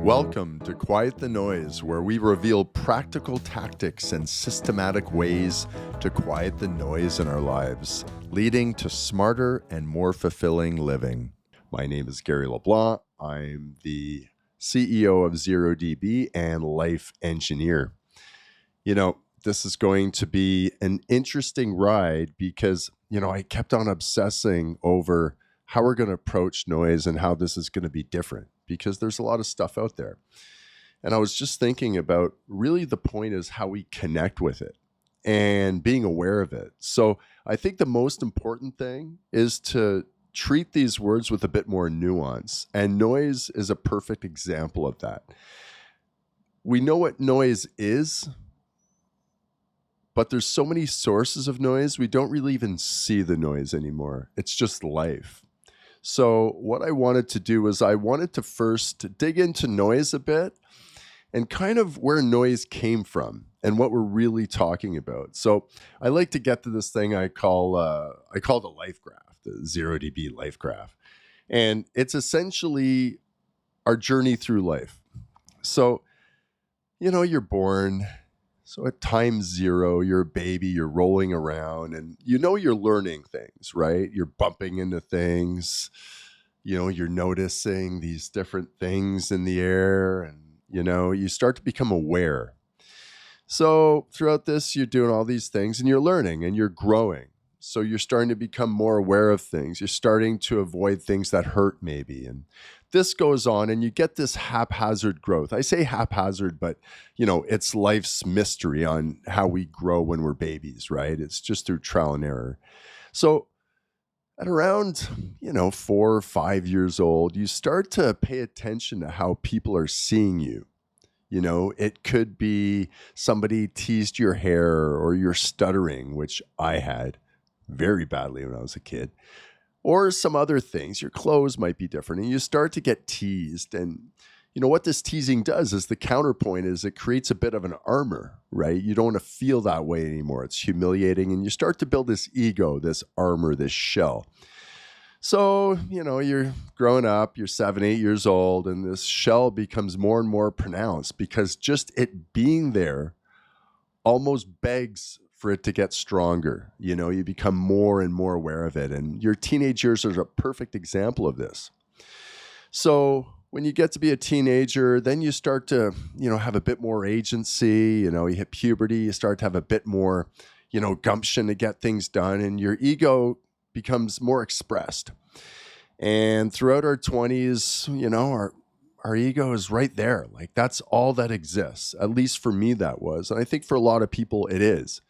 Welcome to Quiet the Noise, where we reveal practical tactics and systematic ways to quiet the noise in our lives, leading to smarter and more fulfilling living. My name is Gary LeBlanc. I'm the CEO of ZeroDB and life engineer. You know, this is going to be an interesting ride because, I kept on obsessing over how we're going to approach noise and how this is going to be different because there's a lot of stuff out there. And I was just thinking about really the point is how we connect with it and being aware of it. So I think the most important thing is to treat these words with a bit more nuance. And noise is a perfect example of that. We know what noise is, but there's so many sources of noise, we don't really even see the noise anymore. It's just life. So what I wanted to do is I wanted to first dig into noise a bit and kind of where noise came from and what we're really talking about. So I like to get to this thing I call the life graph, the ZeroDB life graph. And it's essentially our journey through life. So, you're born. So at time zero, you're a baby, you're rolling around and you're learning things, right? You're bumping into things, you're noticing these different things in the air and, you start to become aware. So throughout this, you're doing all these things and you're learning and you're growing. So you're starting to become more aware of things. You're starting to avoid things that hurt maybe. And this goes on and you get this haphazard growth. I say haphazard, but it's life's mystery on how we grow when we're babies, right? It's just through trial and error. So at around, 4 or 5 years old, you start to pay attention to how people are seeing you. It could be somebody teased your hair or you're stuttering, which I had very badly when I was a kid, or some other things. Your clothes might be different and you start to get teased. And what this teasing does is the counterpoint is it creates a bit of an armor, right? You don't want to feel that way anymore. It's humiliating and you start to build this ego, this armor, this shell. So, you're growing up, you're 7, 8 years old, and this shell becomes more and more pronounced because just it being there almost begs for it to get stronger. You become more and more aware of it. And your teenage years are a perfect example of this. So when you get to be a teenager, then you start to, have a bit more agency. You hit puberty, you start to have a bit more, gumption to get things done. And your ego becomes more expressed. And throughout our 20s, our ego is right there. Like that's all that exists. At least for me, that was. And I think for a lot of people, it is.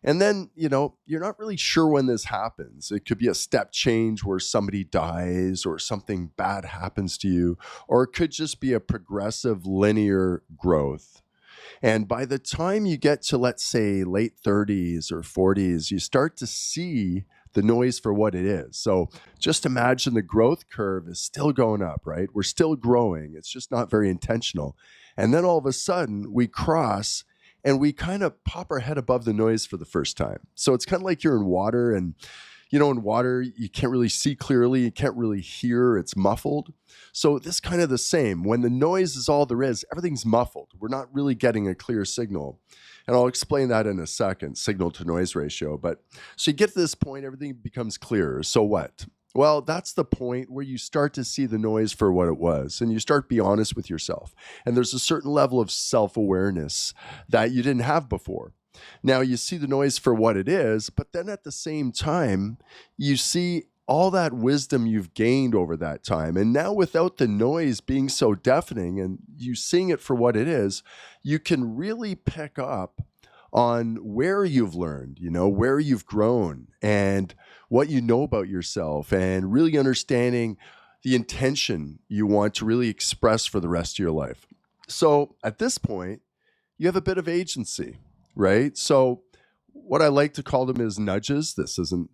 And then, you're not really sure when this happens. It could be a step change where somebody dies or something bad happens to you, or it could just be a progressive linear growth. And by the time you get to, let's say, late 30s or 40s, you start to see the noise for what it is. So just imagine the growth curve is still going up, right? We're still growing. It's just not very intentional. And then all of a sudden we cross and we kind of pop our head above the noise for the first time. So it's kind of like you're in water and, in water, you can't really see clearly. You can't really hear. It's muffled. So this kind of the same. When the noise is all there is, everything's muffled. We're not really getting a clear signal. And I'll explain that in a second, signal to noise ratio. But so you get to this point, everything becomes clearer. So what? Well, that's the point where you start to see the noise for what it was and you start to be honest with yourself. And there's a certain level of self-awareness that you didn't have before. Now you see the noise for what it is, but then at the same time, you see all that wisdom you've gained over that time. And now without the noise being so deafening and you seeing it for what it is, you can really pick up on where you've learned, where you've grown and what you know about yourself and really understanding the intention you want to really express for the rest of your life. So at this point, you have a bit of agency, right? So what I like to call them is nudges. This isn't,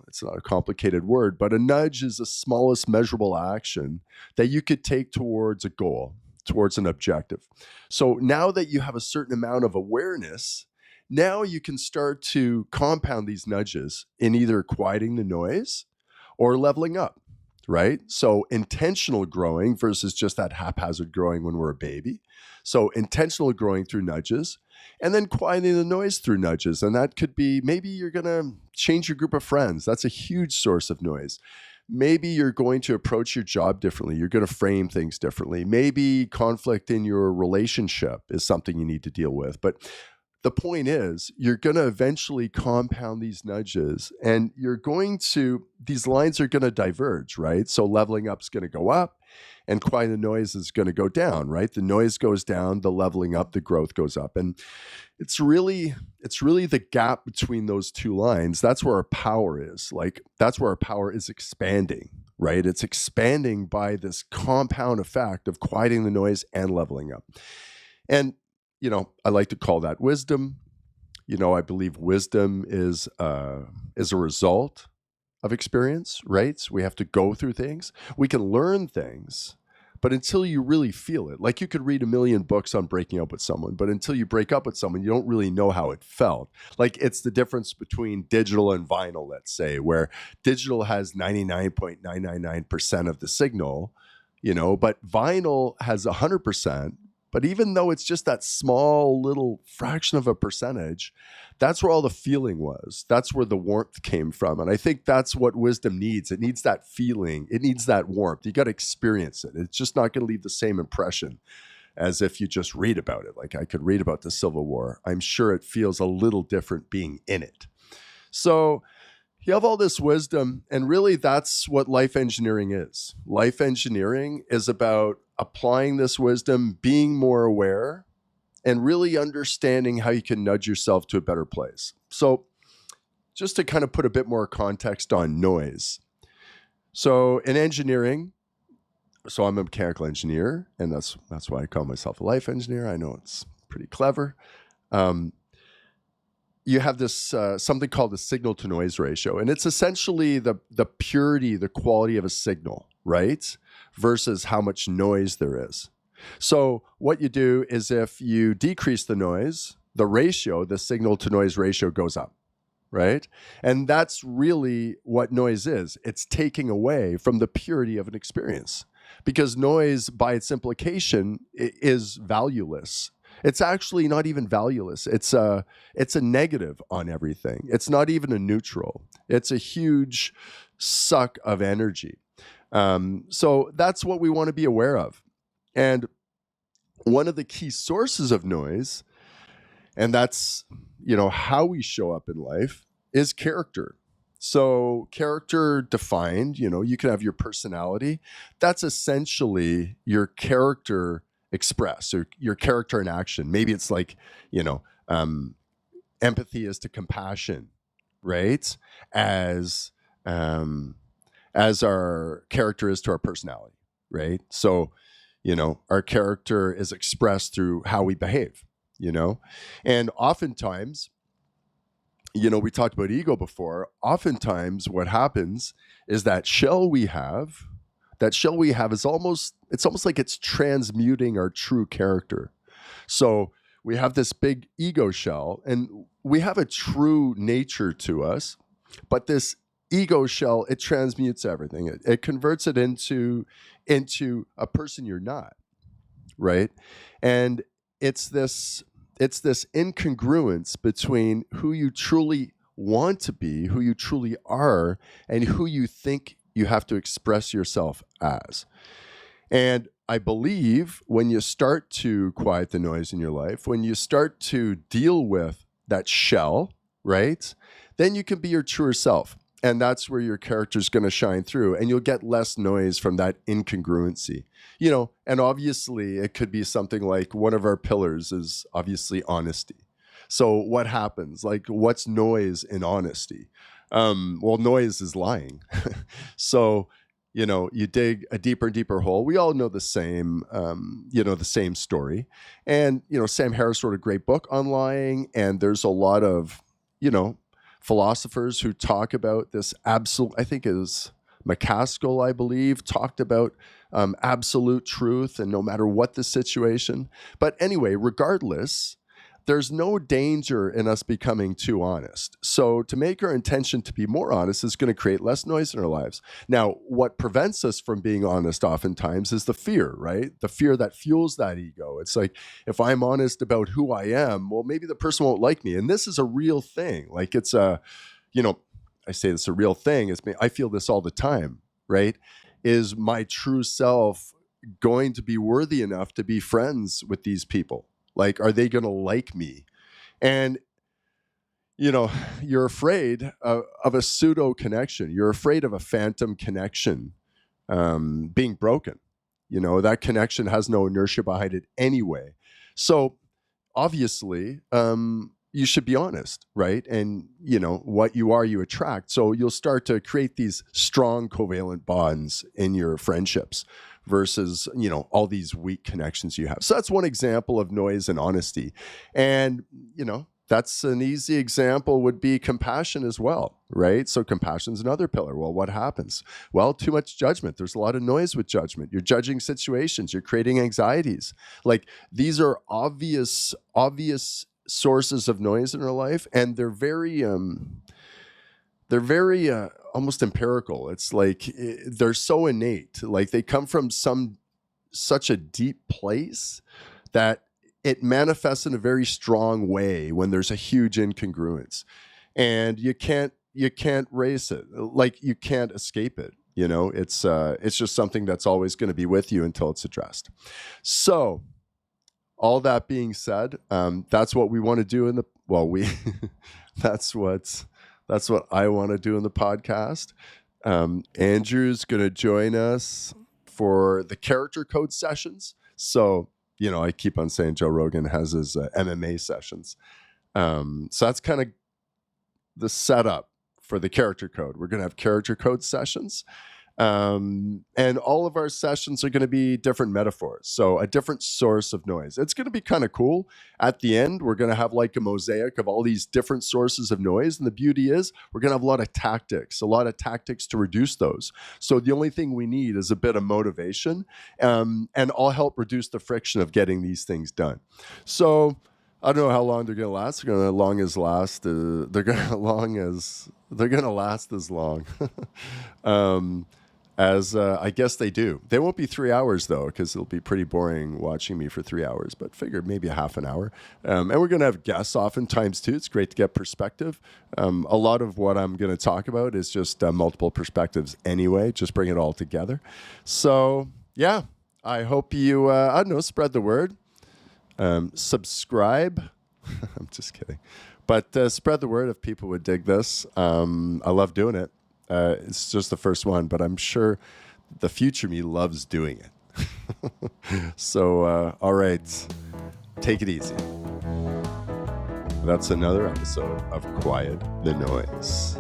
it's not a complicated word, but a nudge is the smallest measurable action that you could take towards a goal, towards an objective. So now that you have a certain amount of awareness, now you can start to compound these nudges in either quieting the noise or leveling up, right? So intentional growing versus just that haphazard growing when we're a baby. So intentional growing through nudges, and then quieting the noise through nudges. And that could be, maybe you're going to change your group of friends. That's a huge source of noise. Maybe you're going to approach your job differently. You're going to frame things differently. Maybe conflict in your relationship is something you need to deal with. But the point is, you're going to eventually compound these nudges, and these lines are going to diverge, right? So leveling up is going to go up, and quieting the noise is going to go down, right? The noise goes down, the leveling up, the growth goes up. And it's really the gap between those two lines. That's where our power is. That's where our power is expanding, right? It's expanding by this compound effect of quieting the noise and leveling up. And I like to call that wisdom. I believe wisdom is a result of experience, right? So we have to go through things. We can learn things, but until you really feel it, like you could read a million books on breaking up with someone, but until you break up with someone, you don't really know how it felt. Like it's the difference between digital and vinyl, let's say, where digital has 99.999% of the signal, but vinyl has 100%. But even though it's just that small little fraction of a percentage, that's where all the feeling was. That's where the warmth came from. And I think that's what wisdom needs. It needs that feeling. It needs that warmth. You got to experience it. It's just not going to leave the same impression as if you just read about it. Like I could read about the Civil War. I'm sure it feels a little different being in it. So you have all this wisdom, and really that's what life engineering is. Life engineering is about applying this wisdom, being more aware, and really understanding how you can nudge yourself to a better place. So just to kind of put a bit more context on noise. So in engineering, so I'm a mechanical engineer, and that's why I call myself a life engineer. I know it's pretty clever. You have this something called the signal to noise ratio, and it's essentially the purity, the quality of a signal, right? Versus how much noise there is. So what you do is if you decrease the noise, the ratio, the signal to noise ratio goes up, right? And that's really what noise is. It's taking away from the purity of an experience, because noise by its implication is valueless. It's actually not even valueless. It's a negative on everything. It's not even a neutral. It's a huge suck of energy. So that's what we want to be aware of. And one of the key sources of noise, and that's, how we show up in life, is character. So character defined, you can have your personality. That's essentially your character expressed, or your character in action. Maybe it's like, empathy is to compassion, right? As our character is to our personality, right? So, our character is expressed through how we behave, and oftentimes, we talked about ego before. Oftentimes what happens is that shell we have is almost like it's transmuting our true character. So we have this big ego shell, and we have a true nature to us, but this ego shell, it transmutes everything. It converts it into a person you're not, right? And it's this incongruence between who you truly want to be, who you truly are, and who you think you have to express yourself as. And I believe when you start to quiet the noise in your life, when you start to deal with that shell, right, then you can be your truer self. And that's where your character is going to shine through, and you'll get less noise from that incongruency. And obviously it could be something like, one of our pillars is obviously honesty. So what happens? Like, what's noise in honesty? Well, noise is lying. So, you dig a deeper and deeper hole. We all know the same, the same story. And, Sam Harris wrote a great book on lying. And there's a lot of, philosophers who talk about this absolute, I think is McCaskill, I believe, talked about absolute truth, and no matter what the situation. But anyway, regardless, there's no danger in us becoming too honest. So to make our intention to be more honest is going to create less noise in our lives. Now, what prevents us from being honest oftentimes is the fear, right? The fear that fuels that ego. It's like, if I'm honest about who I am, well, maybe the person won't like me. And this is a real thing. Like it's a, I say this a real thing. I feel this all the time, right? Is my true self going to be worthy enough to be friends with these people? Like, are they going to like me? And, you're afraid of a pseudo connection. You're afraid of a phantom connection being broken. That connection has no inertia behind it anyway. So obviously, you should be honest, right? And, what you are, you attract. So you'll start to create these strong covalent bonds in your friendships versus, all these weak connections you have. So that's one example of noise and honesty. And, that's an easy example would be compassion as well, right? So compassion is another pillar. Well, what happens? Well, too much judgment. There's a lot of noise with judgment. You're judging situations. You're creating anxieties. Like these are obvious sources of noise in our life, and they're very almost empirical. It's like they're so innate. Like they come from such a deep place that it manifests in a very strong way when there's a huge incongruence, and you can't race it. Like you can't escape it. It's just something that's always going to be with you until it's addressed. So all that being said, that's what we want to do that's what I want to do in the podcast. Andrew's going to join us for the character code sessions. So, I keep on saying Joe Rogan has his MMA sessions. So that's kind of the setup for the character code. We're going to have character code sessions. And all of our sessions are going to be different metaphors. So a different source of noise. It's going to be kind of cool. At the end, we're going to have like a mosaic of all these different sources of noise. And the beauty is we're going to have a lot of tactics to reduce those. So the only thing we need is a bit of motivation, and I'll help reduce the friction of getting these things done. So I don't know how long they're going to last. They're going to last as long. As I guess they do. They won't be 3 hours, though, because it'll be pretty boring watching me for 3 hours, but figured maybe a half an hour. And we're going to have guests oftentimes, too. It's great to get perspective. A lot of what I'm going to talk about is just multiple perspectives anyway, just bring it all together. So, yeah, I hope you, spread the word. Subscribe. I'm just kidding. But spread the word if people would dig this. I love doing it. It's just the first one, but I'm sure the future me loves doing it. So, all right, take it easy. That's another episode of Quiet the Noise.